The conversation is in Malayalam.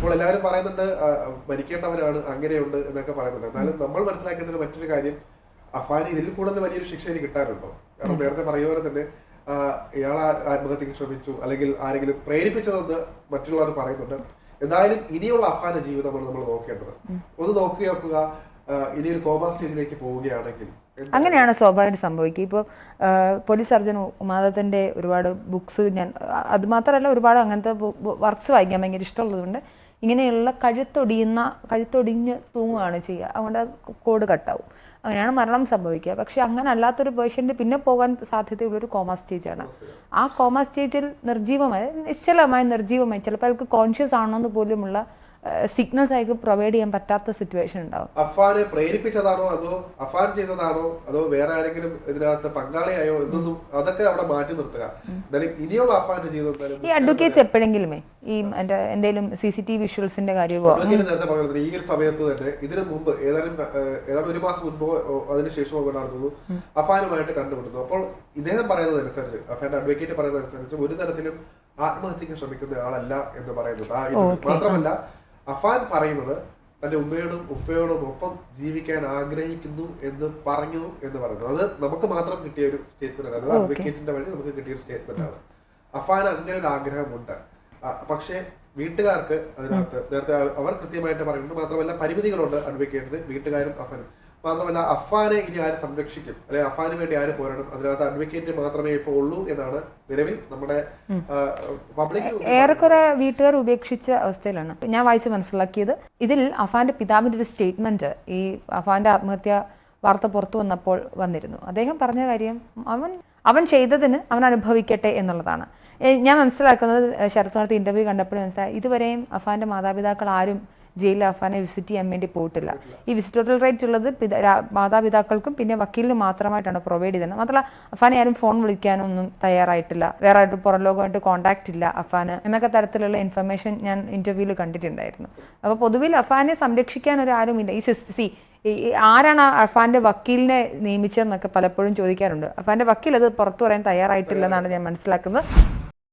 ഇപ്പോൾ എല്ലാവരും പറയുന്നുണ്ട് മരിക്കേണ്ടവനാണ്, അങ്ങനെയുണ്ട് എന്നൊക്കെ പറയുന്നുണ്ട്. എന്നാലും നമ്മൾ മനസ്സിലാക്കേണ്ട മറ്റൊരു കാര്യം, അഫാന് ഇതിൽ കൂടുതൽ വലിയൊരു ശിക്ഷ ഇനി കിട്ടാനുണ്ടോ? കാരണം നേരത്തെ പറയുപോലെ തന്നെ ഇയാൾ ആത്മഹത്യക്ക് ശ്രമിച്ചു അല്ലെങ്കിൽ ആരെങ്കിലും പ്രേരിപ്പിച്ചതെന്ന് മറ്റുള്ളവർ പറയുന്നുണ്ട്. എന്തായാലും ഇനിയുള്ള അഫാന്റെ ജീവിതമാണ് നമ്മൾ നോക്കേണ്ടത്. ഒന്ന് നോക്കുക, ഇനിയൊരു കോമാ സ്റ്റേജിലേക്ക് പോവുകയാണെങ്കിൽ അങ്ങനെയാണ് സ്വാഭാവികമായിട്ട് സംഭവിക്കുക. ഇപ്പോൾ പോലീസ് സർജൻ ഉമാദത്തിൻ്റെ ഒരുപാട് ബുക്സ് ഞാൻ അത് മാത്രമല്ല ഒരുപാട് അങ്ങനത്തെ വർക്ക്സ് വായിക്കാൻ ഭയങ്കര ഇഷ്ടമുള്ളതുകൊണ്ട് ഇങ്ങനെയുള്ള കഴുത്തൊടിഞ്ഞ് തൂങ്ങുകയാണ് ചെയ്യുക. അതുകൊണ്ട് കോഡ് കട്ടാവും. അങ്ങനെയാണ് മരണം സംഭവിക്കുക. പക്ഷേ അങ്ങനെ അല്ലാത്തൊരു പേഷ്യൻ്റ് പിന്നെ പോകാൻ സാധ്യതയുള്ളൊരു കോമ സ്റ്റേജാണ്. ആ കോമ സ്റ്റേജിൽ നിശ്ചലമായി നിർജ്ജീവമായി ചിലപ്പോൾ അയാൾക്ക് കോൺഷ്യസ് ആണോ എന്ന് പോലുമുള്ള സിഗ്നൽസ് അയക്ക് പ്രൊവൈഡ് ചെയ്യാൻ പറ്റാത്ത സിറ്റുവേഷൻ ഉണ്ടാവും. അഫാനെ പ്രേരിപ്പിച്ചതാണോ അതോ അഫാൻ ചെയ്തതാണോ അതോ വേറെ ആരെങ്കിലും ഇതിനകത്ത് പങ്കാളിയായോ എന്നൊന്നും അതൊക്കെ അവിടെ മാറ്റി നിർത്തുക. എന്തായാലും ഇനിയുള്ള അഫാന്റെ ജീവിതം ഈ അഡ്വക്കേറ്റ്സ് എപ്പോഴെങ്കിലുമേ ഈ എന്തെങ്കിലും CCTV വിഷ്വൽസിന്റെ കാര്യമോ നേരത്തെ പറയുന്നത് ഈ ഒരു സമയത്ത് തന്നെ ഇതിനു മുമ്പ് ഏതാണ്ട് ഒരു മാസം മുൻപോ അതിനുശേഷമോ നടന്നു അഫാനുമായിട്ട് കണ്ടുപിടുന്നു. അപ്പോൾ ഇദ്ദേഹം പറയുന്നതനുസരിച്ച്, അഫാന്റെ അഡ്വക്കേറ്റ് പറയുന്നതനുസരിച്ച് ഒരു തരത്തിലും ആത്മഹത്യക്ക് ശ്രമിക്കുന്ന ആളല്ല എന്ന് പറയുന്നുണ്ട്. മാത്രമല്ല അഫാൻ പറയുന്നത് തന്റെ ഉപ്പയോടും ഒപ്പം ജീവിക്കാൻ ആഗ്രഹിക്കുന്നു എന്ന് പറഞ്ഞു എന്ന് പറയുന്നത് അത് നമുക്ക് മാത്രം കിട്ടിയ ഒരു സ്റ്റേറ്റ്മെന്റ് ആണ്. അത് അഡ്വക്കേറ്റിന്റെ വഴി നമുക്ക് കിട്ടിയ ഒരു സ്റ്റേറ്റ്മെന്റ് ആണ്. അഫാൻ അങ്ങനെ ഒരു ആഗ്രഹമുണ്ട്. പക്ഷേ വീട്ടുകാർക്ക് അതിനകത്ത് നേരത്തെ അവർ കൃത്യമായിട്ട് പറയുന്നുണ്ട്. മാത്രമല്ല പരിമിതികളുണ്ട് അഡ്വക്കേറ്റിന്, വീട്ടുകാരും അഫാനും. മാത്രമല്ല അഫാനെ ഇനി ആര് സംരക്ഷിക്കും, അല്ലെ അഫാന് വേണ്ടി ആര് പോരണം, അതിനകത്ത് അഡ്വക്കേറ്റ് മാത്രമേ ഇപ്പോൾ ഉള്ളൂ എന്നാണ് നിലവിൽ നമ്മുടെ പബ്ലിക്. ഏറെക്കുറെ വീട്ടുകാർ ഉപേക്ഷിച്ച അവസ്ഥയിലാണ് ഞാൻ വായിച്ച് മനസ്സിലാക്കിയത്. ഇതിൽ അഫാന്റെ പിതാവിന്റെ ഒരു സ്റ്റേറ്റ്മെന്റ് ഈ അഫാന്റെ ആത്മഹത്യ വാർത്ത പുറത്തു വന്നപ്പോൾ വന്നിരുന്നു. അദ്ദേഹം പറഞ്ഞ കാര്യം അവൻ ചെയ്തതിന് അവൻ അനുഭവിക്കട്ടെ എന്നുള്ളതാണ്. ഞാൻ മനസ്സിലാക്കുന്നത് ശരത് നടത്തിയ ഇന്റർവ്യൂ കണ്ടപ്പോഴും മനസ്സിലായി ഇതുവരെയും അഫാന്റെ മാതാപിതാക്കൾ ആരും ജയിലിൽ അഫാനെ വിസിറ്റ് ചെയ്യാൻ വേണ്ടി പോയിട്ടില്ല. ഈ വിസിറ്റോറിയൽ റൈറ്റ് ഉള്ളത് മാതാപിതാക്കൾക്കും പിന്നെ വക്കീലിനും മാത്രമായിട്ടാണ് പ്രൊവൈഡ് ചെയ്തത്. മാത്രമല്ല അഫാനെ ആരും ഫോൺ വിളിക്കാനൊന്നും തയ്യാറായിട്ടില്ല, വേറെ ആയിട്ട് പുറം ലോകമായിട്ട് കോൺടാക്റ്റ് ഇല്ല അഫാന് എന്നൊക്കെ തരത്തിലുള്ള ഇൻഫർമേഷൻ ഞാൻ ഇന്റർവ്യൂവിൽ കണ്ടിട്ടുണ്ടായിരുന്നു. അപ്പോൾ പൊതുവിൽ അഫാനെ സംരക്ഷിക്കാൻ ഒരാരുമില്ല. ആരാണ് അഫാന്റെ വക്കീലിനെ നിയമിച്ചതെന്നൊക്കെ പലപ്പോഴും ചോദിക്കാറുണ്ട്. അഫാന്റെ വക്കീൽ അത് പുറത്തു പറയാൻ തയ്യാറായിട്ടില്ലെന്നാണ് ഞാൻ മനസ്സിലാക്കുന്നത്.